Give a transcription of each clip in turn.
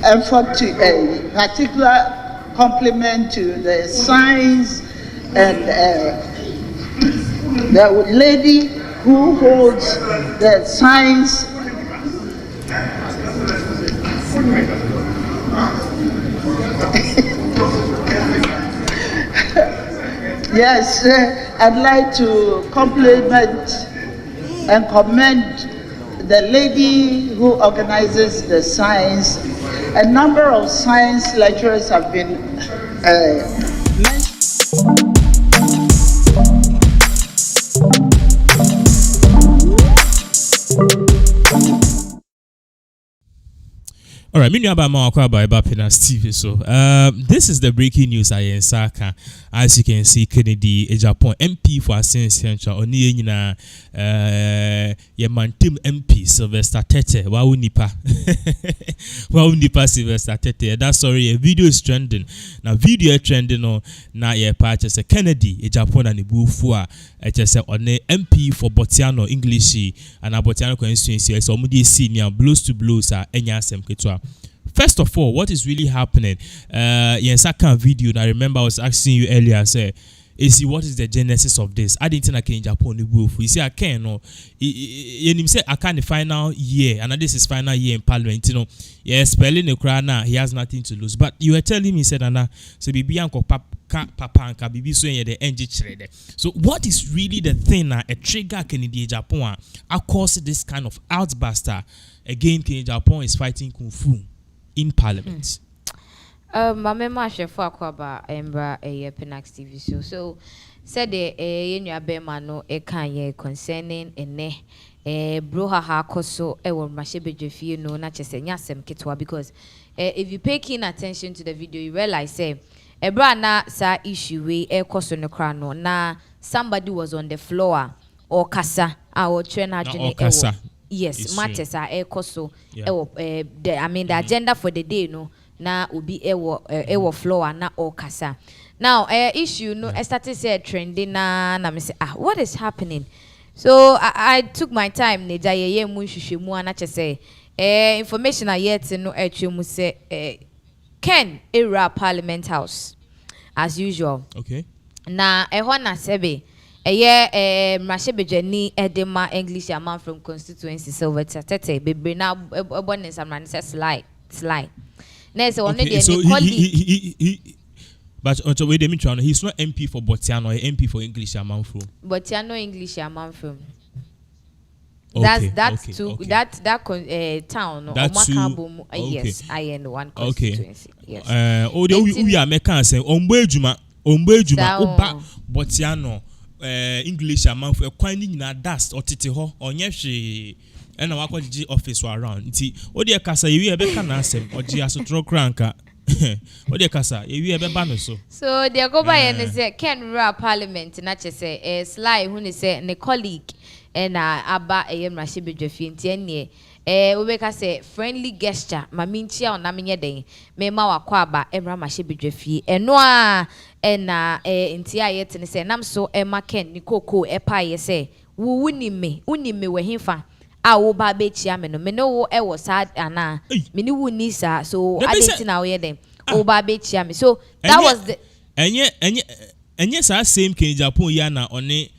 effort to a particular compliment to the science and the lady who holds the science. Yes, I'd like to compliment and commend the lady who organizes the science. A number of science lecturers have been mentioned. All right, TV. So, this is the breaking news. I in Saka, as you can see, Kennedy, Agyapong MP for Sanctions, Oni Yina, Team MP Sylvester Tetteh. Nipa Sylvester Tetteh. That's sorry. A video is trending. Now, video trending on now. Patches a Kennedy, Agyapong and Ibufua. Just on MP for Bortianor English and Bortianor constituency. So, Mudi senior blues to blues are Enyasem Ketwa. First of all, what is really happening? Yes, I can video. And I remember I was asking you earlier. Say, see what is the genesis of this? I didn't think I can Japan the wolf. You see, I can no. You say I can't the final year, and this is final year in Parliament. You know, yeah, spelling the crown now. He has nothing to lose. But you were telling me, said Anna, so bibi anko papa anka bibi so the NG trade. So what is really the thing? A trigger Kennedy Japan. I cause this kind of outbuster again. Kennedy Japan is fighting kung fu in Parliament. My mema chef for Aquaba Embra a Penax TV show. So said the Yenya Bemano a kanye concerning ne broha ha koso will mashebe jefi no not just a yasem kitwa because if you pay keen attention to the video you realize say a brana sa issue we a koso no crano na somebody was on the floor or kasa our trainer kasa. Yes, matters are a koso the agenda for the day no na ubi ewo floor na or kasa. Now issue no I started say trending na me say what is happening? So I took my time ne jaye mu hwehwemu anache say information I yet no mu say Ken era Parliament House as usual. Okay. Na na sebe Mashebejani Edema English man from constituency Sylvester Tetteh bebre na ebonne samran say slide. Next one but on the way he's not MP for Bortianor, MP for English man from Bortianor English man from. That's that town or Makabo. Yes, I in one constituency. Yes. We are making say Ombejuma Oba Bortianor English man for quinding na dust or titi ho or nyehwe and our college office around. Nti odi akasa yewi ebe ka na asem oji asotro kranka. Odi akasa yewi ebe ba no so. So they go by and say Ken Rural Parliament na che say Sly who ni say ne colleague na aba eyem Rashibedwafi nti ene we ka say friendly gesture maminchia ona menye den me ma wakwa aba emra Rashibedwafi eno a na nti ayete ne say nam so ma Ken ni koko epa ye say wo wuni me we himfa wo ba be chia me no me no wo e wo sad ana me ni wuni sa so adenti na wo ye dem wo ba be chia me so that was the enye sa same Ken Japan ya na one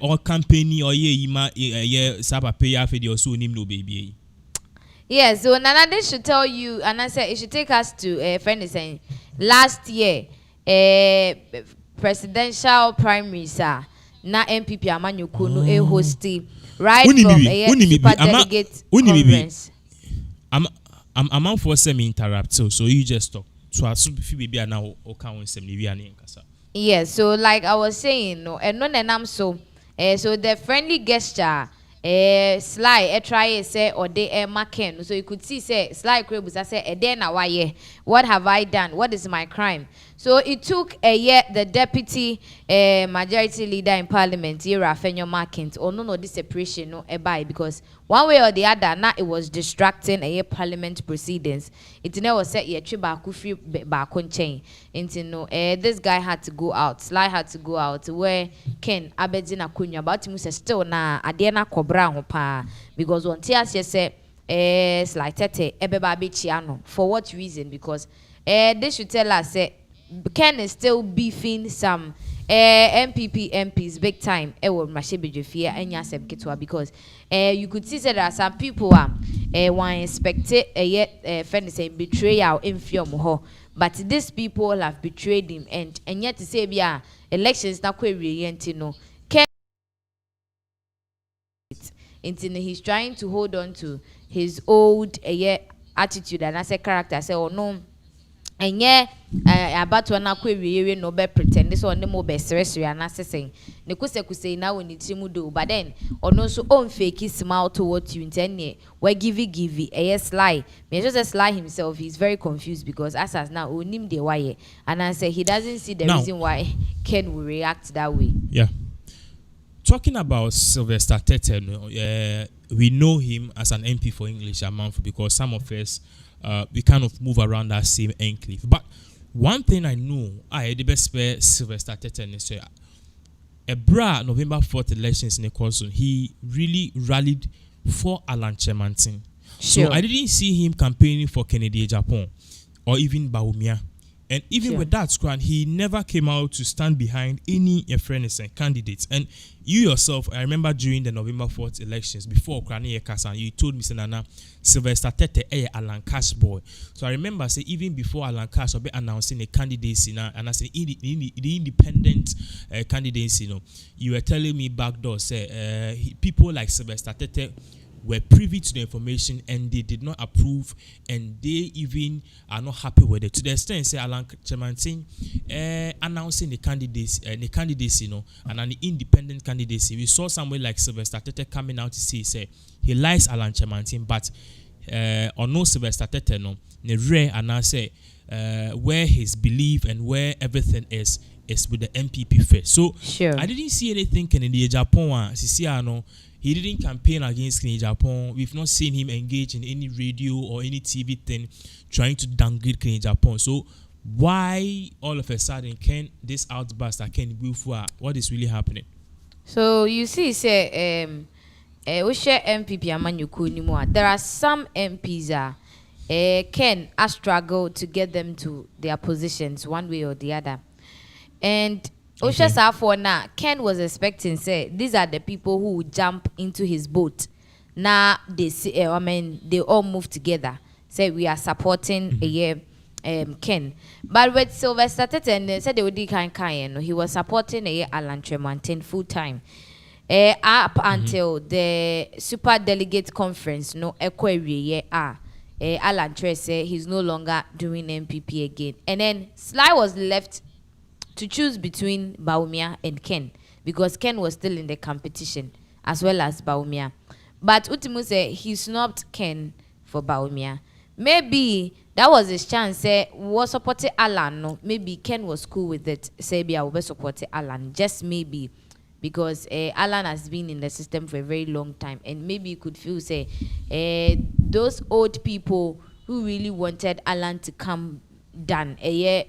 or company or ye ma ye saba pay ya for the so nim no baby. Yes, so Nana they should tell you and I said it should take us to a friend is saying last year presidential primaries na MPP amanyuku no hosti right from super delegate conference. I'm for semi interrupt so you just talk so asu baby now o kan sem ni wi ane nkasa. Yes, so like I was saying no and no nenam so the friendly gesture Sly try say or they maken so you could see say Sly Krebusa say then na why what have I done, what is my crime? So it took a year the deputy majority leader in parliament here Rafenyo Markins or no this separation no by because one way or the other now it was distracting a parliament proceedings. It never said ye triba kufi back on chain into no this guy had to go out, Sly had to go out where Ken Abedina Kunya but him say still na adena kobra ho pa because one tears say like Tetteh ebeba bechiano. For what reason? Because they should tell us Ken is still beefing some MPP MPs big time. Will Mashebejefia and Yaseb Kitwa because you could see that there are some people one expected yet friend say betrayal in ho. But these people have betrayed him and yet to say yeah elections na kwe no Ken he's trying to hold on to his old attitude and as a character say oh no and yeah about one query no be pretend this one the more best and assessing the kuse now when it's do but then or no so own fake smile towards you in where give a sly may just sly himself he's very confused because as now own him the why and I say he doesn't see the reason why Ken will react that way. Yeah. Talking about Sylvester Tetteh, we know him as an MP for English a month because some of us we kind of move around that same enclave. But one thing I know, I the best spare Sylvester Tetteh is a bra November 4th elections in the course, he really rallied for Alan Chemantin. Sure. So I didn't see him campaigning for Kennedy Agyapong or even Bawumia. And even with that squad, he never came out to stand behind any friends and candidates. And you yourself, I remember during the November 4th elections, before Krani Ekasan, you told me, Senana, Sylvester Tetteh Alan Cash boy. So I remember, say, even before Alan Cash will be announcing a candidacy, and I said, the independent candidacy, you were telling me back door, say, people like Sylvester Tetteh were privy to the information and they did not approve and they even are not happy with it to the extent say Alan Chemantin announcing the candidacy and an independent candidacy. We saw somewhere like Sylvester Tetteh coming out to say he likes Alan Chemantin but or no Sylvester Tetteh ne rare and I say where his belief and where everything is with the MPP first. So sure. I didn't see anything in the Agyapong he didn't campaign against Agyapong. We've not seen him engage in any radio or any TV thing trying to downgrade Agyapong. So why all of a sudden can this outburst can go for what is really happening? So you see, say we share MPP amanyuku ni mo. There are some MPs Ken has struggled to get them to their positions one way or the other, and okay. For now, Ken was expecting say these are the people who would jump into his boat. Now they see, they all move together. Say we are supporting Ken, but with Sylvester Tetteh, they said they would he was supporting Alan Chemantin full time. Up until the super delegate conference, Alan Tre said he's no longer doing MPP again, and then Sly was left to choose between Bawumia and Ken because Ken was still in the competition as well as Bawumia. But Utimu said he snubbed Ken for Bawumia. Maybe that was his chance. Say was supporting Alan. No, maybe Ken was cool with it. Say I will be supporting Alan. Just maybe because Alan has been in the system for a very long time, and maybe you could feel say those old people who really wanted Alan to come done they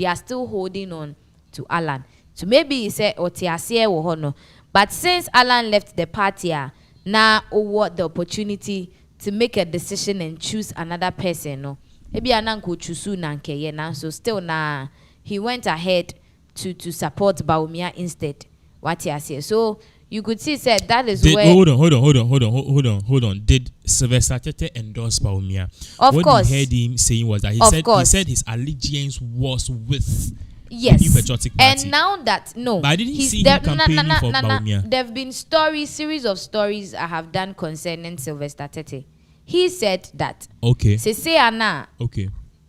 are still holding on to Alan. So maybe he said but since Alan left the party now what the opportunity to make a decision and choose another person maybe Alan could choose now so still he went ahead to support Bawumia instead what he said. So you could see said that is where hold on. Did Sylvester Tetteh endorse Bawumia? Of what course. What you heard him saying was that he said his allegiance was with yes. the New Patriotic Party. And now that no, but I didn't see him campaigning for Bawumia. There have been series of stories I have done concerning Sylvester Tetteh. He said that okay.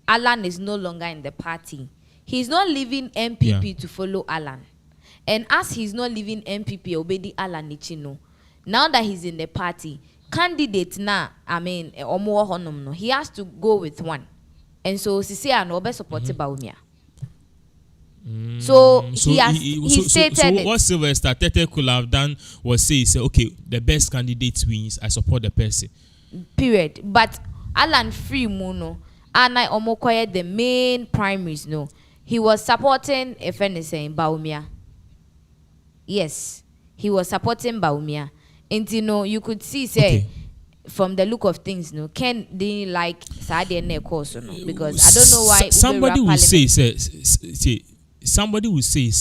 Alan is no longer in the party. He's not leaving MPP to follow Alan. And as he's not leaving MPP, obedi Alan Nichino. Now that he's in the party, candidate now, he has to go with one. And so Sisi and Obe supported Bawumia. So he stated so what Sylvester Tetteh could have done was say, okay, the best candidate wins, I support the person. Period. But Alan Free Muno, and I omokoye the main primaries, no. He was supporting Bawumia. Yes, he was supporting Bawumia. And you know, you could see say from the look of things, no, Ken didn't like Sadia ne course, no, because I don't know why somebody will say somebody will say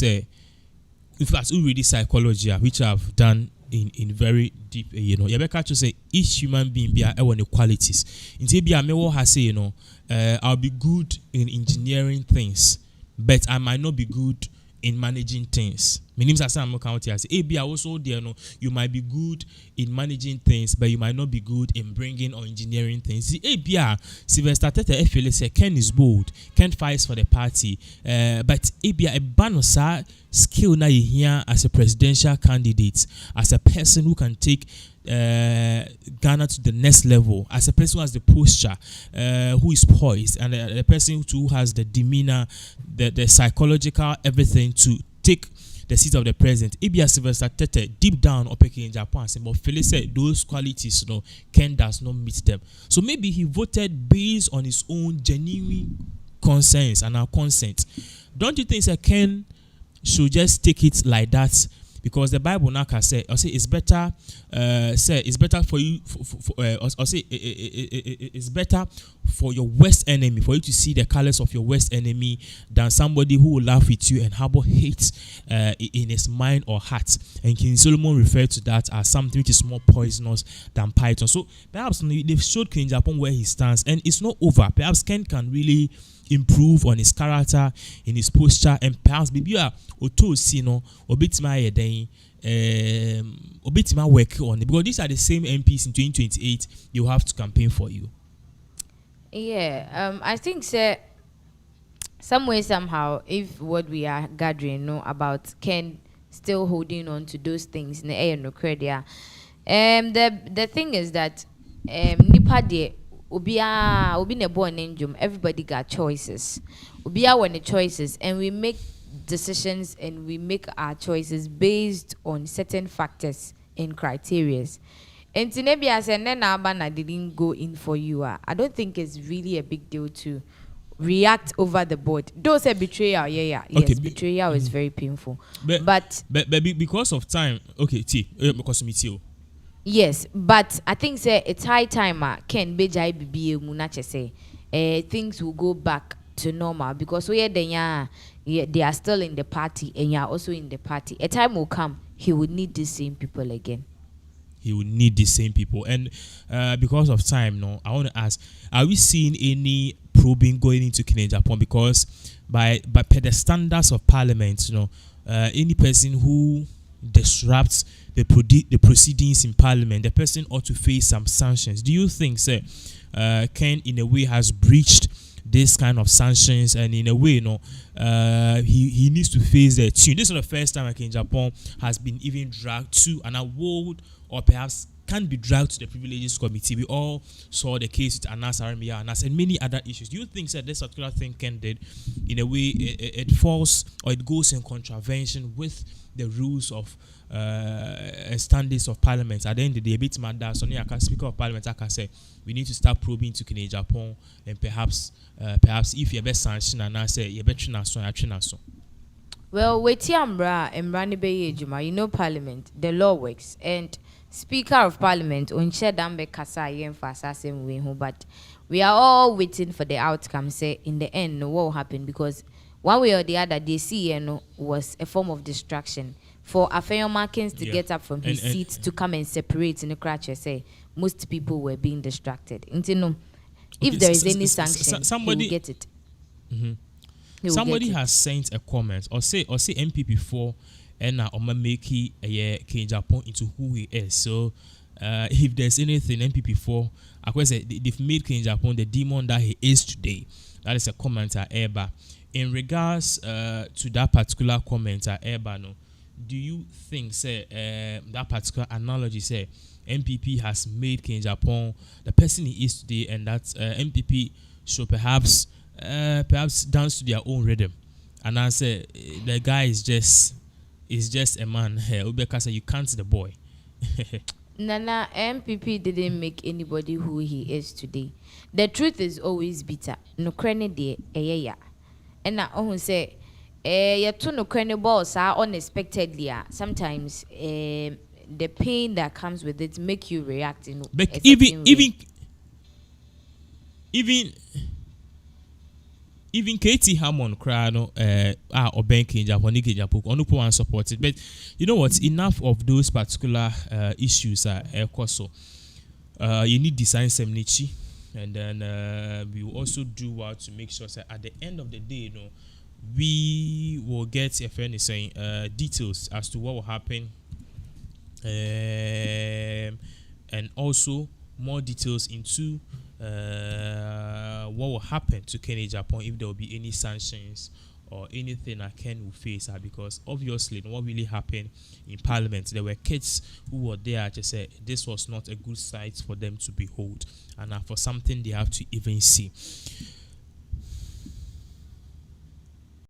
in fact we read psychology which I've done in very deep, you know, you better to say each human being be one qualities. In Tibia me has say, you know, I'll be good in engineering things, but I might not be good in managing things. My name is Sam County. I say, I also there, no, you might be good in managing things, but you might not be good in bringing or engineering things. See, Sylvester Tetteh FLA say Ken is bold, Ken fights for the party, but a banosa skill na here as a presidential candidate, as a person who can take Ghana to the next level, as a person who has the posture, who is poised, and the person who has the demeanor, the psychological everything to take the seat of the president. Ibia Sylvester Tetteh deep down up in Japan, but Philip said those qualities, you know, Ken does not meet them. So maybe he voted based on his own genuine concerns and our consent. Don't you think that Ken should just take it like that? Because the Bible now can say, it's better. It's better for you. It's better for your worst enemy, for you to see the colors of your worst enemy, than somebody who will laugh with you and harbor hate in his mind or heart. And King Solomon referred to that as something which is more poisonous than python. So perhaps they've showed King Japan where he stands, and it's not over. Perhaps Ken can really improve on his character, in his posture, and perhaps maybe oto sino obitima yeden obitima work on it, because these are the same MPs in 2028 you have to campaign for you. I think some way somehow, if what we are gathering know about Ken still holding on to those things in the air no credit, the thing is that nipa de obi ne born angel, everybody got choices. Obia when the choices, and we make decisions and we make our choices based on certain factors and criteria. And Tinebia said, "Nena didn't go in for you." I don't think it's really a big deal to react over the board. Those are betrayal, yes, betrayal is very painful. But because of time, because me too. Yes, but I think it's high time Ken Bejai Bibi Munache say things will go back to normal, because they are still in the party and you are also in the party. A time will come he would need the same people again. He would need the same people. And because of time, no, I want to ask, are we seeing any probing going into Japan? Because by per the standards of parliament, you know, any person who disrupts the proceedings in parliament, the person ought to face some sanctions. Do you think, sir, Ken in a way has breached this kind of sanctions, and in a way, you know, he needs to face the tune? This is not the first time Ken Japan has been even dragged to an award, or perhaps can be dragged to the privileges committee. We all saw the case with Anas Aramia and many other issues. Do you think that this particular thing Ken did, in a way, it falls or it goes in contravention with the rules of standards of parliament? At the end of the day, a bit mad. So I can speak of parliament. I can say we need to start probing to Japan, and perhaps if you best sanction and I say you better not so. Well, wait here, you know, parliament, the law works, and Speaker of Parliament, Onche Dambe Kasai and Fasasem Wehu, but we are all waiting for the outcome. Say in the end, what will happen? Because one way or the other, the CN was a form of distraction for Afeyo Markins to get up from his seat to come and separate in the crutch. Say most people were being distracted. If there is any sanction, somebody will get it. Somebody has sent a comment or say MPP4 and make King Japan into who he is. So if there's anything MPP4, of course they've made King Japan the demon that he is today. That is a commenter Eba. In regards to that particular commenter Eba, no, do you think that particular analogy say MPP has made King Japan the person he is today, and that MPP should perhaps dance to their own rhythm? And I say the guy is just a man. Ubeka say you can't the boy. Nana, MPP didn't make anybody who he is today. The truth is always bitter. No crane de ya. And I say ya to no crane balls are unexpectedly. Sometimes the pain that comes with it make you react in but a certain way. even Katie Hammond cry no or banking Japanese Japan on one supported, but you know what, enough of those particular issues are so you need design semnichi, and then we will also do well to make sure that at the end of the day, you know, we will get a friend is saying details as to what will happen, and also more details into what will happen to Kenya Japan if there will be any sanctions or anything that Ken will face, because obviously what really happened in Parliament, there were kids who were there just said this was not a good sight for them to behold, and for something they have to even see.